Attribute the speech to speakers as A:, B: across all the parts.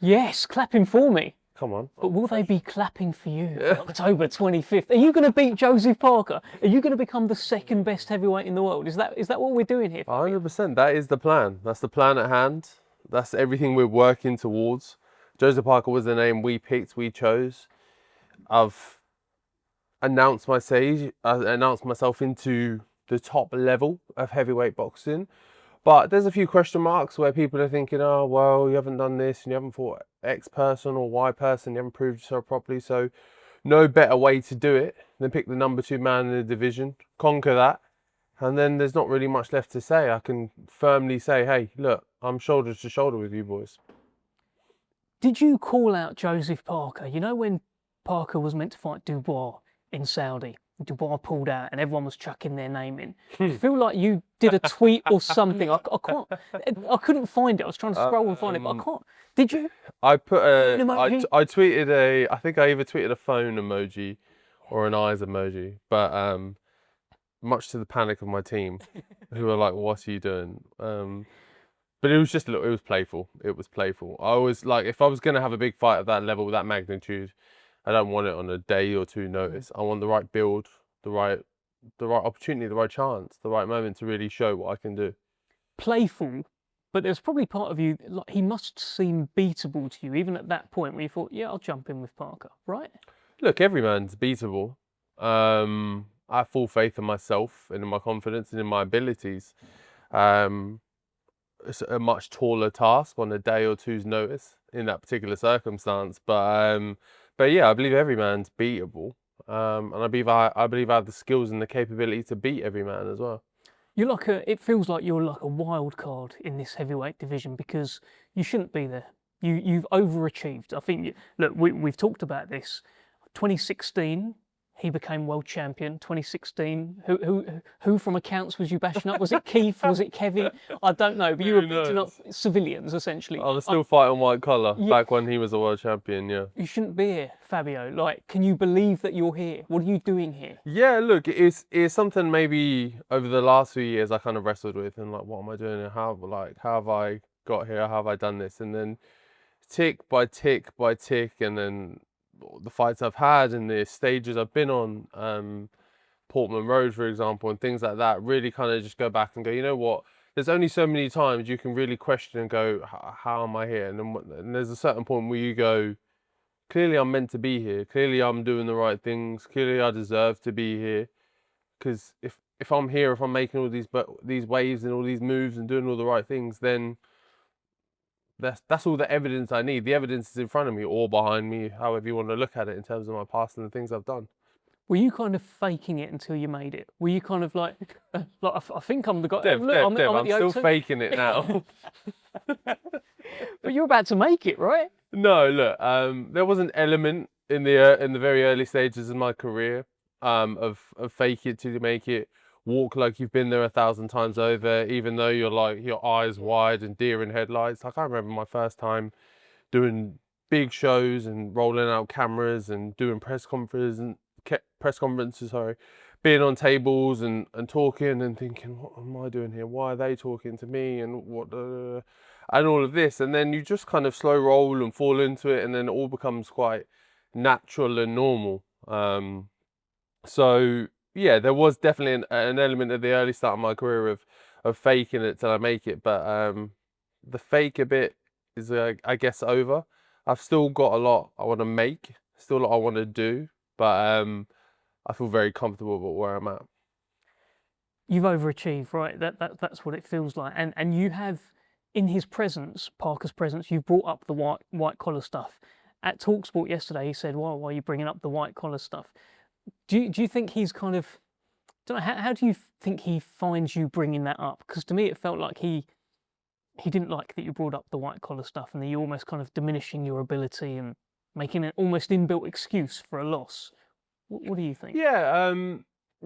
A: Yes, clapping for me.
B: Come on.
A: But will they be clapping for you on October 25th? Are you going to beat Joseph Parker? Are you going to become the second best heavyweight in the world? Is that what we're doing here, Fabio?
B: 100%. That is the plan. That's the plan at hand. That's everything we're working towards. Joseph Parker was the name we picked, we chose. I've announced myself into the top level of heavyweight boxing. But there's a few question marks where people are thinking, oh, well, you haven't done this and you haven't fought X person or Y person, you haven't proved yourself properly. So no better way to do it than pick the number 2 man in the division, conquer that. And then there's not really much left to say. I can firmly say, hey, look, I'm shoulder to shoulder with you boys.
A: Did you call out Joseph Parker? You know when Parker was meant to fight Dubois in Saudi? Dubois pulled out and everyone was chucking their name in. I feel like you did a tweet or something. I couldn't find it. I was trying to scroll and find it, but I can't. Did you?
B: I put
A: Phone emoji?
B: I tweeted I think I either tweeted a phone emoji or an eyes emoji, but much to the panic of my team, who were like, "What are you doing?" But it was just it was playful. It was playful. I was like, if I was gonna have a big fight of that level, that magnitude, I don't want it on a day or two notice. I want the right build, the right opportunity, the right chance, the right moment to really show what I can do.
A: Playful, but there's probably part of you, like, he must seem beatable to you, even at that point where you thought, yeah, I'll jump in with Parker, right?
B: Look, every man's beatable. I have full faith in myself and in my confidence and in my abilities. It's a much taller task on a day or two's notice in that particular circumstance. But yeah, I believe every man's beatable. And I believe I have the skills and the capability to beat every man as well.
A: It feels like you're like a wild card in this heavyweight division because you shouldn't be there. You've overachieved. I think, look, we've talked about this. 2016, he became world champion. 2016, who from accounts was you bashing up? Was it Keith? Was it Kevin? I don't know, but you were beating up civilians essentially.
B: I was still fighting white collar back when he was a world champion. Yeah.
A: You shouldn't be here, Fabio. Like, can you believe that you're here? What are you doing here?
B: Yeah, look, it's something maybe over the last few years I kind of wrestled with, and like, what am I doing? And how have I got here? How have I done this? And then tick by tick by tick, and then the fights I've had and the stages I've been on, Portman Road, for example, and things like that, really kind of just go back and go, you know what? There's only so many times you can really question and go, how am I here? And there's a certain point where you go, clearly I'm meant to be here. Clearly I'm doing the right things. Clearly I deserve to be here. Because if I'm here, if I'm making all these waves and all these moves and doing all the right things, then that's all the evidence I need. The evidence is in front of me or behind me, however you want to look at it in terms of my past and the things I've done.
A: Were you kind of faking it until you made it? Were you kind of like I think I'm the guy.
B: Dev,
A: I'm
B: still faking it now.
A: But you're about to make it, right?
B: No, look, there was an element in the very early stages of my career of fake it till you make it, walk like you've been there 1,000 times over, even though you're like your eyes wide and deer in headlights. Like I remember my first time doing big shows and rolling out cameras and doing press conferences, being on tables and talking and thinking, what am I doing here? Why are they talking to me? And and all of this, and then you just kind of slow roll and fall into it, and then it all becomes quite natural and normal. So yeah, there was definitely an element at the early start of my career of faking it till I make it, but the fake a bit is I guess over. I've still got a lot I want to make, still a lot I want to do, but I feel very comfortable with where I'm at.
A: You've overachieved, right? That's what it feels like, and you have. In his presence, Parker's presence, you've brought up the white collar stuff. At Talksport yesterday, he said, "Well, why are you bringing up the white collar stuff?" Do you think he's kind of? Don't know. How do you think he finds you bringing that up? Because to me, it felt like he didn't like that you brought up the white collar stuff, and that you're almost kind of diminishing your ability and making an almost inbuilt excuse for a loss. What do you think?
B: Yeah.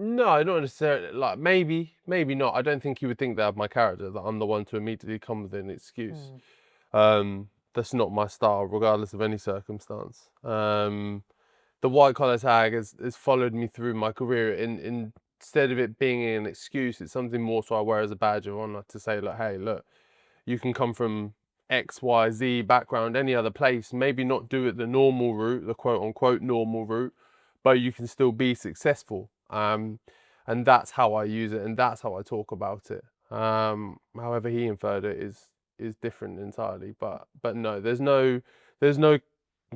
B: No, not necessarily. Like maybe not. I don't think you would think that of my character, that I'm the one to immediately come with an excuse. That's not my style, regardless of any circumstance. The white collar tag has followed me through my career. Instead of it being an excuse, it's something more so I wear as a badge of honor to say, like, hey, look, you can come from XYZ background, any other place, maybe not do it the normal route, the quote unquote normal route, but you can still be successful. And that's how I use it, and that's how I talk about it. However he inferred it is different entirely. But no, there's no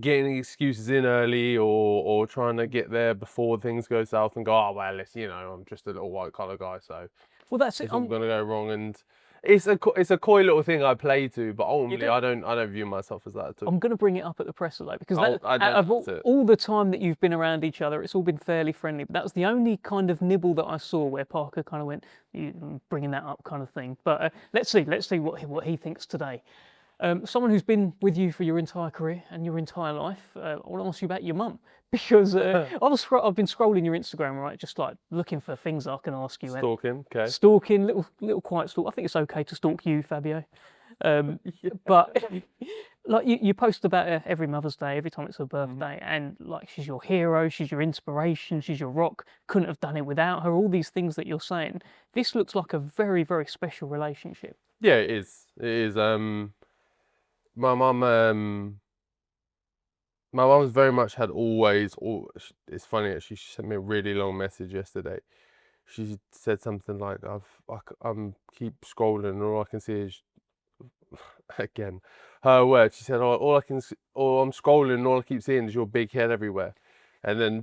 B: getting excuses in early or trying to get there before things go south and go, oh well, it's, you know, I'm just a little white collar guy, so
A: Well, that's it.
B: it's all gonna go wrong. And it's a coy little thing I play to, but ultimately I don't view myself as that at all.
A: I'm going to bring it up at the presser though, because
B: Oh,
A: out of all the time that you've been around each other, it's all been fairly friendly. But that was the only kind of nibble that I saw where Parker kind of went, "You bringing that up," kind of thing. But let's see what he thinks today. Someone who's been with you for your entire career and your entire life, I want to ask you about your mum, because I've been scrolling your Instagram, right, just like looking for things I can ask you.
B: Stalking, okay.
A: Stalking, little quiet stalk. I think it's okay to stalk you, Fabio. But like you post about her every Mother's Day, every time it's her birthday, and like she's your hero, she's your inspiration, she's your rock. Couldn't have done it without her. All these things that you're saying. This looks like a very, very special relationship.
B: Yeah, it is. It is. My mum's very much had always. It's funny actually. She sent me a really long message yesterday. She said something like, I'm keep scrolling and all I can see is," again, her words. She said, all I'm scrolling and all I keep seeing is your big head everywhere, and then ...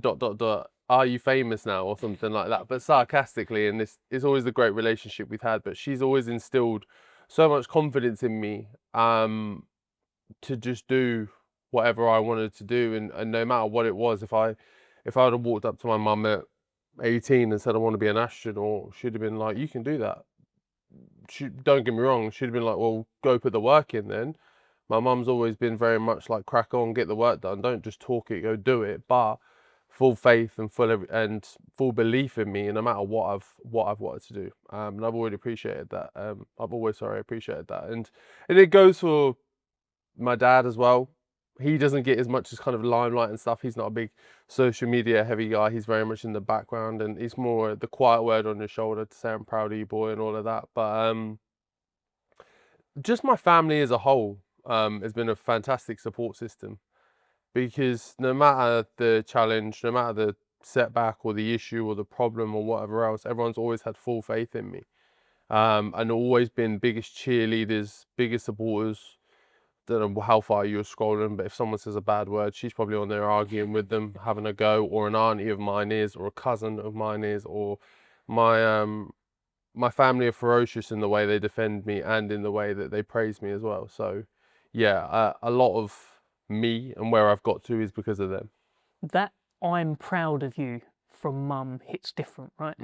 B: Are you famous now or something like that? But sarcastically, and this is always the great relationship we've had. But she's always instilled so much confidence in me. To just do whatever I wanted to do, and no matter what it was, if I would have walked up to my mum at 18 and said I want to be an astronaut, she'd have been like, you can do that. Don't get me wrong, she'd have been like, well, go put the work in then. My mum's always been very much like, crack on, get the work done, don't just talk it, go do it. But full faith and full belief in me, and no matter what I've wanted to do. And I've always appreciated that. Appreciated that. And it goes for my dad as well. He doesn't get as much as kind of limelight and stuff. He's not a big social media heavy guy. He's very much in the background, and it's more the quiet word on your shoulder to say I'm proud of you, boy, and all of that. But just my family as a whole has been a fantastic support system, because no matter the challenge, no matter the setback or the issue or the problem or whatever else, everyone's always had full faith in me, and always been biggest cheerleaders, biggest supporters. Don't know how far you're scrolling, but if someone says a bad word, she's probably on there arguing with them, having a go, or an auntie of mine is, or a cousin of mine is, or my family are ferocious in the way they defend me and in the way that they praise me as well. So yeah, a lot of me and where I've got to is because of them.
A: That "I'm proud of you" from mum hits different, right?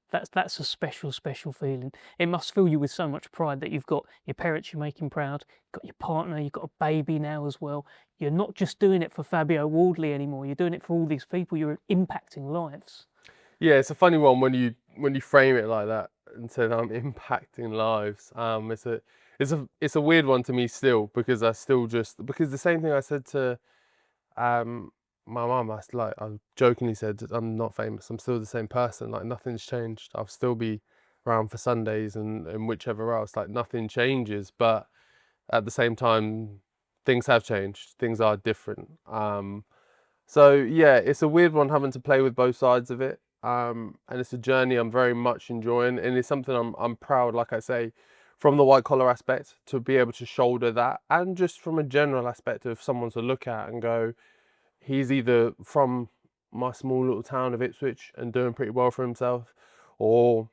A: That's a special feeling. It must fill you with so much pride that you've got your parents you're making proud, you've got your partner, you've got a baby now as well. You're not just doing it for Fabio Wardley anymore. You're doing it for all these people. You're impacting lives.
B: Yeah, it's a funny one when you frame it like that and say I'm impacting lives. It's a weird one to me still, because because the same thing I said to my mum, I jokingly said, I'm not famous, I'm still the same person, like nothing's changed. I'll still be around for Sundays and whichever else, like nothing changes. But at the same time, things have changed, things are different. So yeah, it's a weird one having to play with both sides of it. And it's a journey I'm very much enjoying, and it's something I'm proud, like I say, from the white collar aspect, to be able to shoulder that, and just from a general aspect of someone to look at and go, he's either from my small little town of Ipswich and doing pretty well for himself, or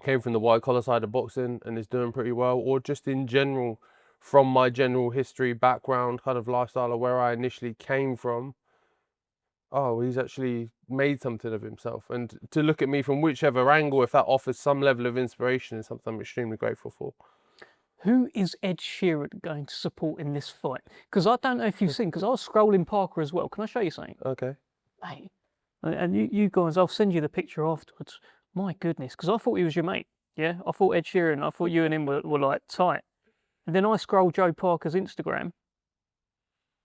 B: came from the white collar side of boxing and is doing pretty well, or just in general from my general history, background, kind of lifestyle of where I initially came from. Oh, he's actually made something of himself. And to look at me from whichever angle, if that offers some level of inspiration, is something I'm extremely grateful for.
A: Who is Ed Sheeran going to support in this fight? Because I don't know if you've seen, because I was scrolling Parker as well. Can I show you something?
B: Okay.
A: Mate, and you guys, I'll send you the picture afterwards. My goodness, because I thought he was your mate. Yeah, I thought Ed Sheeran, I thought you and him were like tight. And then I scroll Joe Parker's Instagram.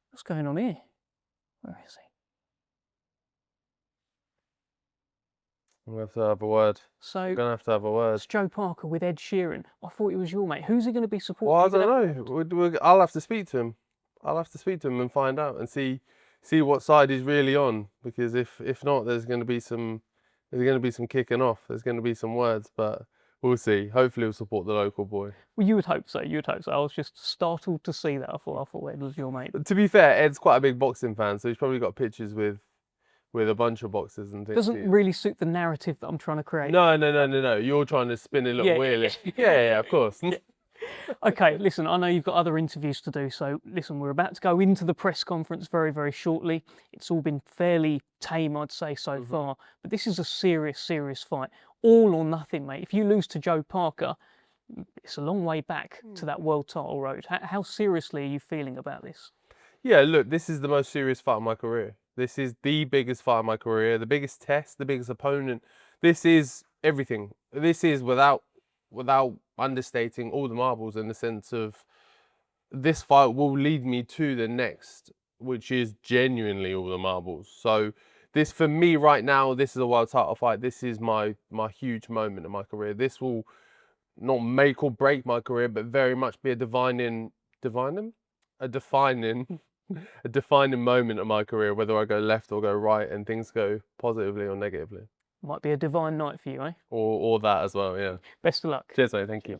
A: What's going on here? Where is he?
B: We have to have a word.
A: So
B: Gonna have to have a word.
A: it's Joe Parker with Ed Sheeran. I thought he was your mate. Who's he going to be supporting?
B: Well, I
A: You gonna
B: don't know. I'll have to speak to him. I'll have to speak to him and find out and see what side he's really on. Because if not, there's going to be some kicking off. There's going to be some words, but we'll see. Hopefully, he'll support the local boy.
A: Well, you would hope so. You would hope so. I was just startled to see that. I thought Ed was your mate.
B: But to be fair, Ed's quite a big boxing fan, so he's probably got pictures with a bunch of boxers and things.
A: Doesn't really suit the narrative that I'm trying to create.
B: No. You're trying to spin a little wheel. Yeah, of course.
A: Okay, listen, I know you've got other interviews to do, so listen, we're about to go into the press conference very, very shortly. It's all been fairly tame, I'd say, so far, but this is a serious, serious fight. All or nothing, mate. If you lose to Joe Parker, it's a long way back to that world title road. How seriously are you feeling about this?
B: Yeah, look, this is the most serious fight of my career. This is the biggest fight of my career, the biggest test, the biggest opponent. This is everything. This is without understating all the marbles, in the sense of this fight will lead me to the next, which is genuinely all the marbles. So this, for me right now, this is a world title fight. This is my huge moment in my career. This will not make or break my career, but very much be a defining moment of my career, whether I go left or go right and things go positively or negatively.
A: Might be a divine night for you, eh?
B: Or that as well, yeah.
A: Best of luck.
B: Cheers, mate. Thank you.